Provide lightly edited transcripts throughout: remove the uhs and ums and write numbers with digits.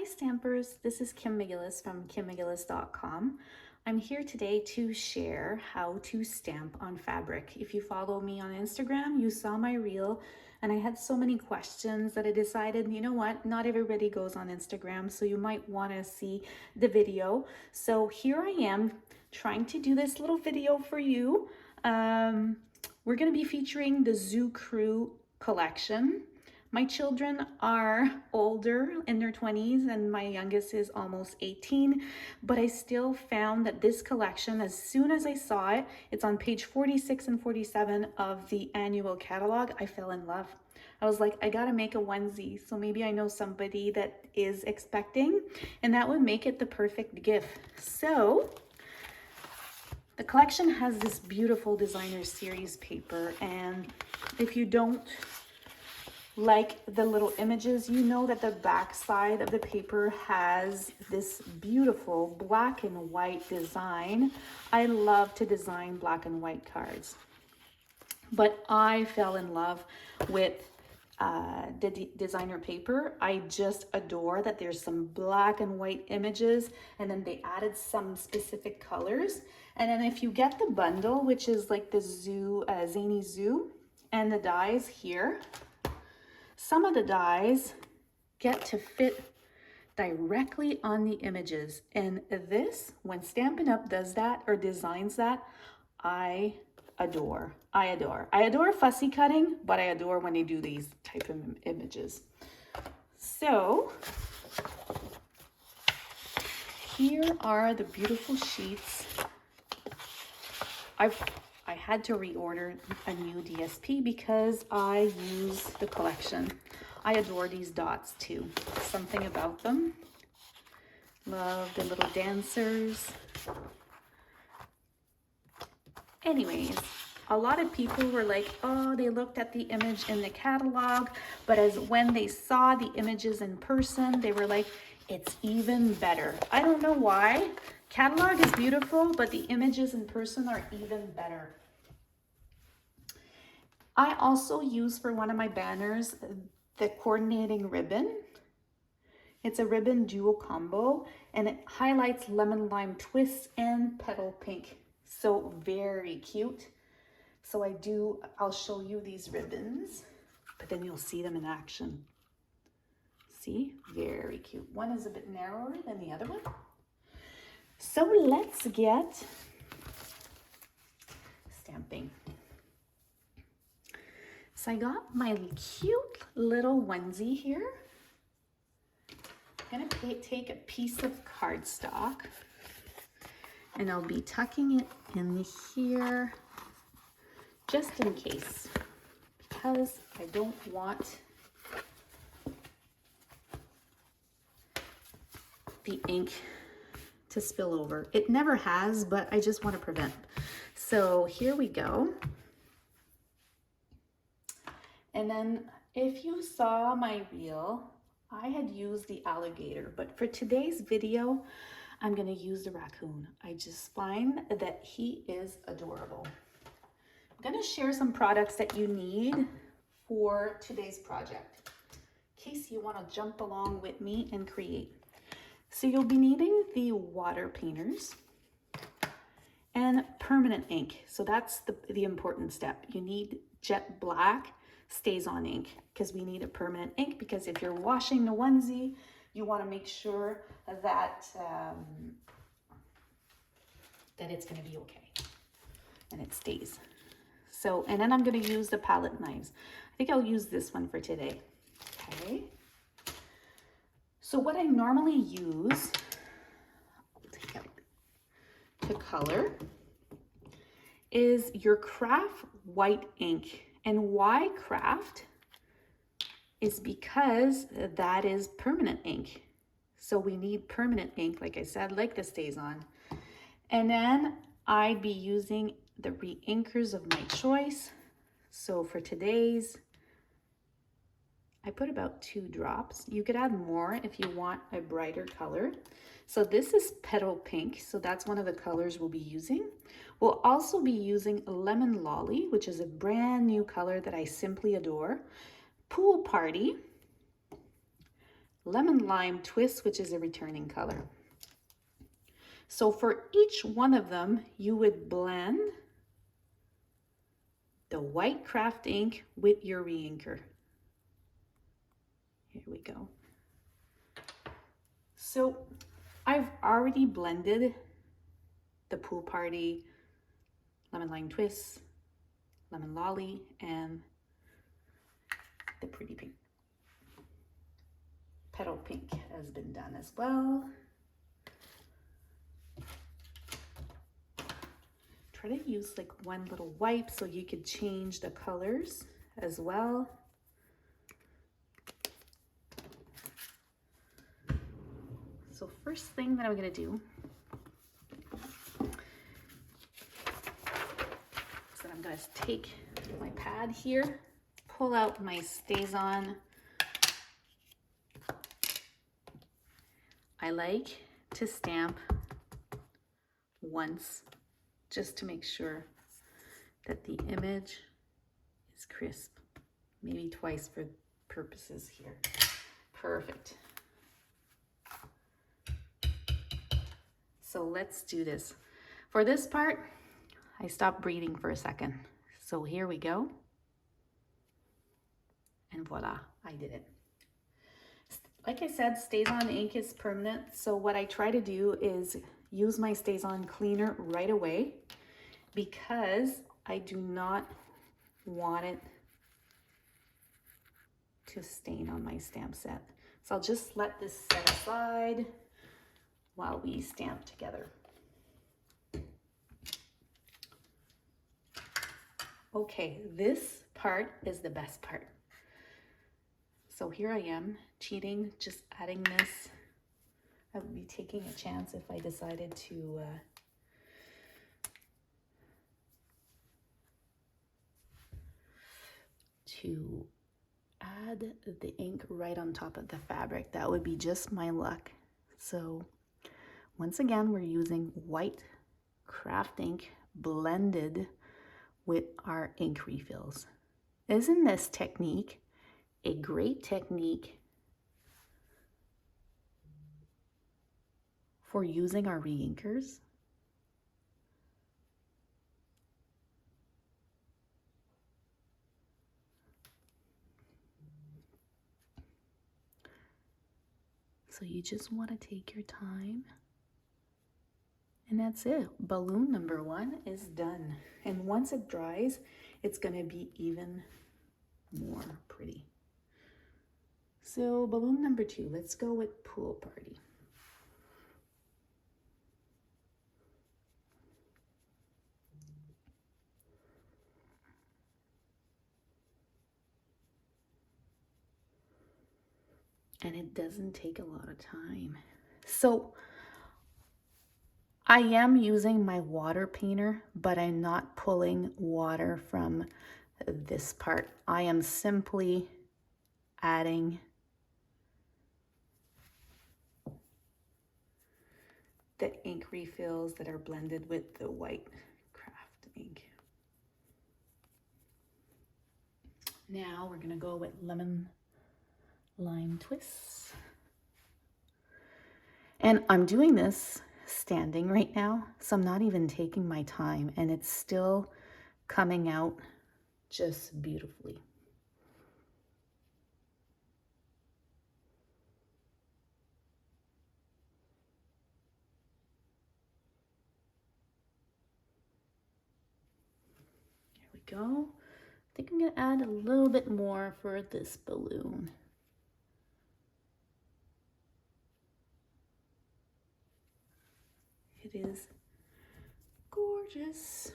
Hi Stampers, this is Kim McGillis from kimmcgillis.com. I'm here today to share how to stamp on fabric. If you follow me on Instagram, you saw my reel and I had so many questions that I decided, you know what, not everybody goes on Instagram, so you might want to see the video. So here I am trying to do this little video for you. We're going to be featuring the Zoo Crew collection. My children are older, in their 20s, and my youngest is almost 18, but I still found that this collection, as soon as I saw it, it's on page 46 and 47 of the annual catalog, I fell in love. I was like, I gotta make a onesie, so maybe I know somebody that is expecting, and that would make it the perfect gift. So, the collection has this beautiful designer series paper, and if you don't like the little images, you know that the back side of the paper has this beautiful black and white design. I love to design black and white cards, but I fell in love with the designer paper. I just adore that there's some black and white images, and then they added some specific colors. And then if you get the bundle, which is like the Zany Zoo, and the dies here, some of the dies get to fit directly on the images, and this, when Stampin' Up! Does that or designs that, I adore. I adore fussy cutting, but I adore when they do these type of images. So here are the beautiful sheets. I had to reorder a new DSP because I use the collection. I adore these dots too. Something about them. Love the little dancers. Anyways, a lot of people were like, oh, they looked at the image in the catalog, but as when they saw the images in person, they were like, it's even better. I don't know why. Catalog is beautiful, but the images in person are even better. I also use for one of my banners the coordinating ribbon. It's a ribbon duo combo, and it highlights lemon lime twists and petal pink. So very cute. So I'll show you these ribbons, but then you'll see them in action. See, very cute. One is a bit narrower than the other one. So let's get stamping. So I got my cute little onesie here. I'm gonna take a piece of cardstock and I'll be tucking it in here just in case, because I don't want the ink to spill over. It never has, but I just want to prevent. So here we go. And then if you saw my reel, I had used the alligator, but for today's video, I'm gonna use the raccoon. I just find that he is adorable. I'm gonna share some products that you need for today's project, in case you wanna jump along with me and create. So you'll be needing the water painters and permanent ink. So that's the important step. You need jet black STAZON ink, because we need a permanent ink, because if you're washing the onesie, you want to make sure that that it's going to be okay and it stays. So, and then I'm going to use the palette knives. I think I'll use this one for today. Okay. So what I normally use, I'll take out to color, is your craft white ink. And why craft? Is because that is permanent ink. So we need permanent ink, like I said, like the STAZON. And then I'd be using the re-inkers of my choice. So for today's, I put about 2 drops. You could add more if you want a brighter color. So this is petal pink, so that's one of the colors we'll be using. We'll also be using Lemon Lolly, which is a brand new color that I simply adore. Pool Party, lemon lime twist, which is a returning color. So for each one of them, you would blend the white craft ink with your re-inker. Here we go. So I've already blended the Pool Party, Lemon Lime Twist, Lemon Lolly, and the Pretty Pink. Petal Pink has been done as well. Try to use like one little wipe so you could change the colors as well. So first thing that I'm gonna do is that I'm gonna take my pad here, pull out my STAZON. I like to stamp once just to make sure that the image is crisp. Maybe twice for purposes here. Perfect. So let's do this. For this part, I stopped breathing for a second. So here we go. And voila, I did it. Like I said, STAZON ink is permanent. So what I try to do is use my STAZON Cleaner right away because I do not want it to stain on my stamp set. So I'll just let this set aside while we stamp together. Okay, this part is the best part. So here I am, cheating, just adding this. I would be taking a chance if I decided to add the ink right on top of the fabric. That would be just my luck. So once again, we're using white craft ink blended with our ink refills. Isn't this technique a great technique for using our re-inkers? So you just want to take your time. And that's it. Balloon number 1 is done. And once it dries, it's going to be even more pretty. So balloon number 2, let's go with Pool Party. And it doesn't take a lot of time. So I am using my water painter, but I'm not pulling water from this part. I am simply adding the ink refills that are blended with the white craft ink. Now we're gonna go with lemon lime twists. And I'm doing this standing right now, so I'm not even taking my time, and it's still coming out just beautifully. Here we go. I think I'm gonna add a little bit more for this balloon. It is gorgeous.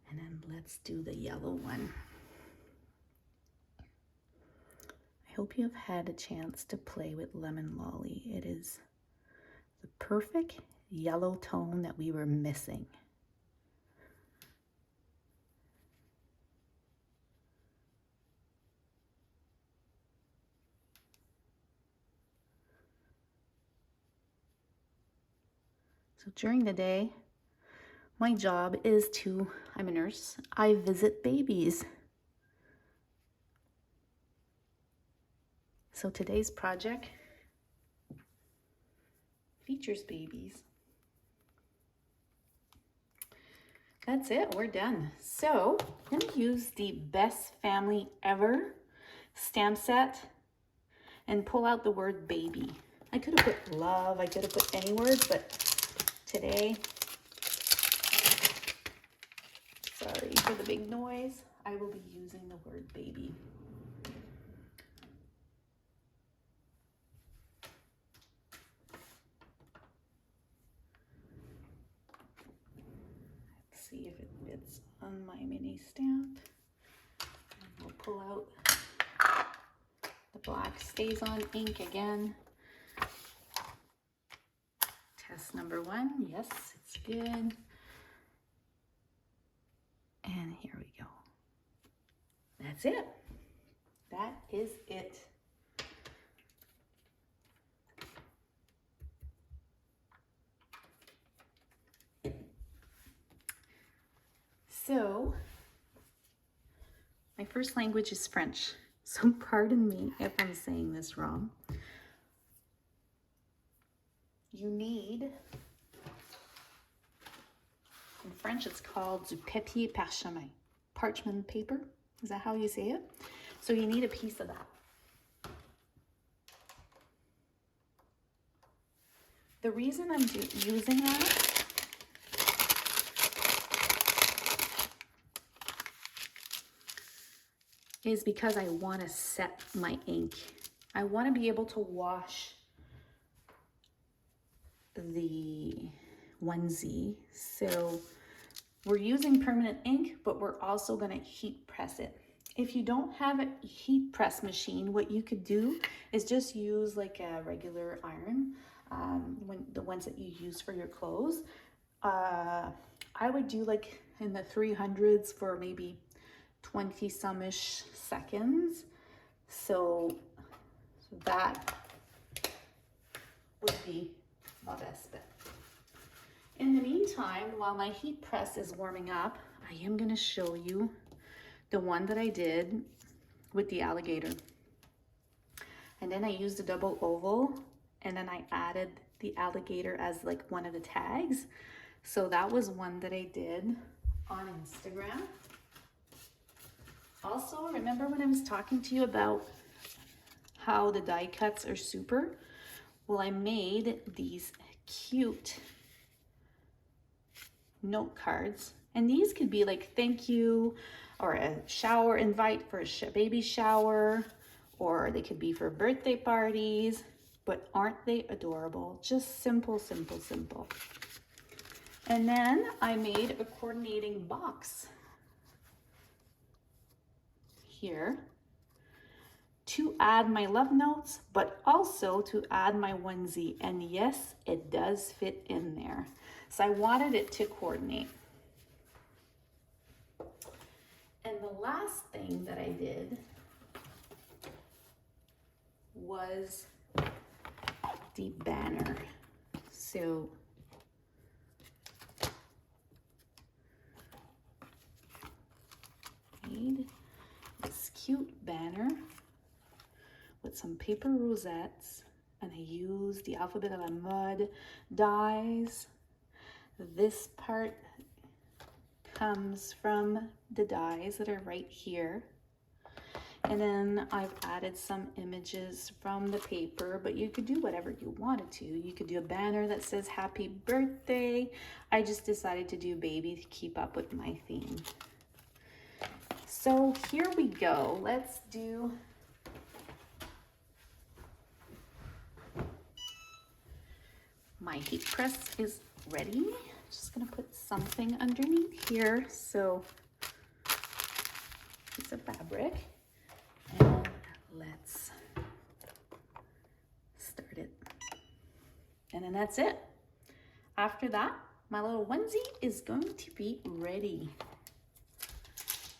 And then let's do the yellow one. I hope you've had a chance to play with Lemon Lolly. It is the perfect yellow tone that we were missing. So during the day, my job is I'm a nurse, I visit babies. So So today's project features babies. That's it, we're done. So I'm gonna use the Best Family Ever stamp set and pull out the word baby. I could have put love, I could have put any words, but today, sorry for the big noise, I will be using the word baby. Let's see if it fits on my mini stamp. And we'll pull out the black STAZON ink again. Test number 1, yes, it's good. And here we go. That's it. That is it. So, my first language is French, so pardon me if I'm saying this wrong. You need, in French it's called du papier parchemin, parchment paper. Is that how you say it? So you need a piece of that. The reason I'm using that is because I want to set my ink. I want to be able to wash the onesie. So we're using permanent ink, but we're also going to heat press it. If you don't have a heat press machine, what you could do is just use like a regular iron, the ones that you use for your clothes. I would do like in the 300s for maybe 20-some-ish seconds. So that would be my best bet. In the meantime, while my heat press is warming up, I am going to show you the one that I did with the alligator. And then I used a double oval, and then I added the alligator as like one of the tags. So that was one that I did on Instagram. Also, remember when I was talking to you about how the die cuts are super? Well, I made these cute note cards, and these could be like thank you, or a shower invite for a baby shower, or they could be for birthday parties. But aren't they adorable? Just simple, simple, simple. And then I made a coordinating box here to add my love notes, but also to add my onesie. And yes, it does fit in there. So I wanted it to coordinate. And the last thing that I did was the banner. So made this cute banner with some paper rosettes, and I used the Alphabet à la Mode dies. This part comes from the dies that are right here. And then I've added some images from the paper, but you could do whatever you wanted to. You could do a banner that says happy birthday. I just decided to do baby to keep up with my theme. So here we go. Let's do my heat press is ready. Just gonna put something underneath here. So piece of fabric, and let's start it. And then that's it. After that, my little onesie is going to be ready.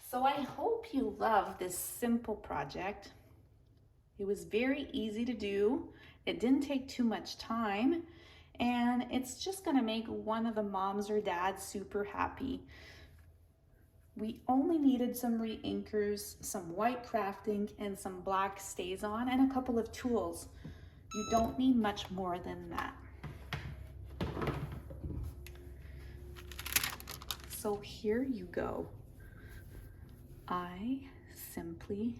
So I hope you love this simple project. It was very easy to do. It didn't take too much time, and it's just gonna make one of the moms or dads super happy. We only needed some re-inkers, some white craft ink, and some black STAZON, and a couple of tools. You don't need much more than that. So here you go. I simply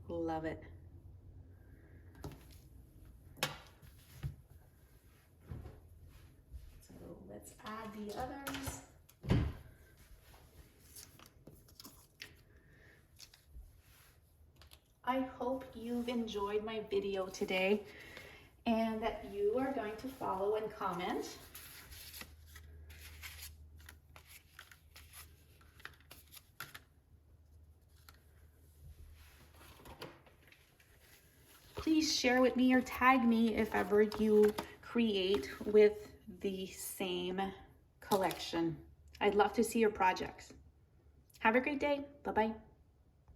love it. So let's add the others. I hope you've enjoyed my video today and that you are going to follow and comment. Please share with me or tag me if ever you create with the same collection. I'd love to see your projects. Have a great day. Bye-bye.